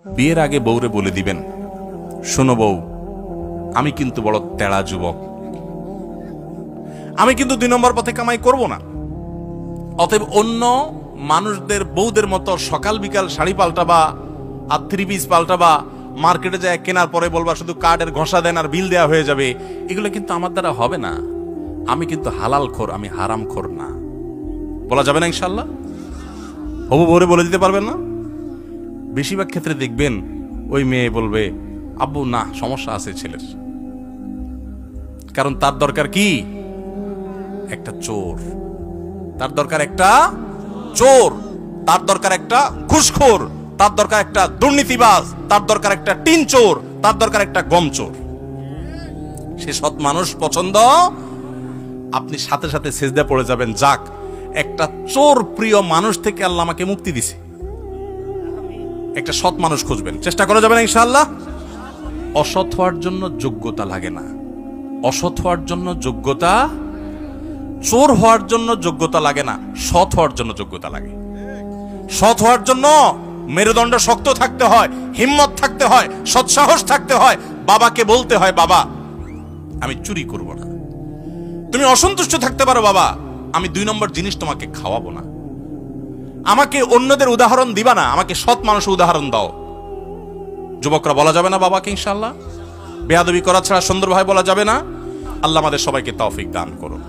বিয়ের আগে বউরে বলে দিবেন, শোনো বউ, আমি কিন্তু বড় তেড়া যুবক, আমি কিন্তু 2 নম্বর পথে কামাই করব না। অতএব অন্য মানুষদের বউদের মতো সকাল বিকাল শাড়ি পাল্টাবা আর 3 পিস পাল্টাবা, মার্কেটে যায় কেনার পরে বলবা শুধু কার্ডের ঘষা দেন আর বিল দেওয়া হয়ে যাবে, এগুলো কিন্তু আমার দ্বারা হবে না। আমি কিন্তু হালাল খোর, আমি হারাম খোর না। বলা যাবে না ইনশাল্লাহ? হবু বউরে বলে দিতে পারবেন না? বেশিরভাগ ক্ষেত্রে দেখবেন ওই মেয়ে বলবে, আব্বু না, সমস্যা আছে ছেলের, কারণ তার দরকার কি? একটা চোর। তার দরকার একটা চোর, তার দরকার একটা ঘুষখোর, তার দরকার একটা দুর্নীতিবাজ, তার দরকার একটা টিন চোর, তার দরকার একটা গম চোর। সে সৎ মানুষ পছন্দ। আপনি সাথে সাথে সিজদা পড়ে যাবেন, যাক একটা চোর প্রিয় মানুষ থেকে আল্লাহ আমাকে মুক্তি দিছে। একটা সৎ মানুষ খুঁজবেন, চেষ্টা করা যাবে না ইনশাআল্লাহ? অসৎ হওয়ার জন্য যোগ্যতা লাগে না, অসৎ হওয়ার জন্য যোগ্যতা, চোর হওয়ার জন্য যোগ্যতা লাগে না, সৎ হওয়ার জন্য যোগ্যতা লাগে। সৎ হওয়ার জন্য মেরুদণ্ড শক্ত থাকতে হয়, হিম্মত থাকতে হয়, সৎসাহস থাকতে হয়। বাবাকে বলতে হয়, বাবা আমি চুরি করব না। তুমি অসন্তুষ্ট থাকতে পারো, বাবা আমি 2 নম্বর জিনিস তোমাকে খাওয়াবো না। আমাকে অন্যদের উদাহরণ দিবা না, আমাকে সৎ মানুষের উদাহরণ দাও। যুবকরা বলা যাবে না বাবাকে ইনশাআল্লাহ? বেয়াদবি করা ছাড়া সুন্দর ভাই বলা যাবে না। আল্লাহ আমাদের সবাইকে তৌফিক দান করুন।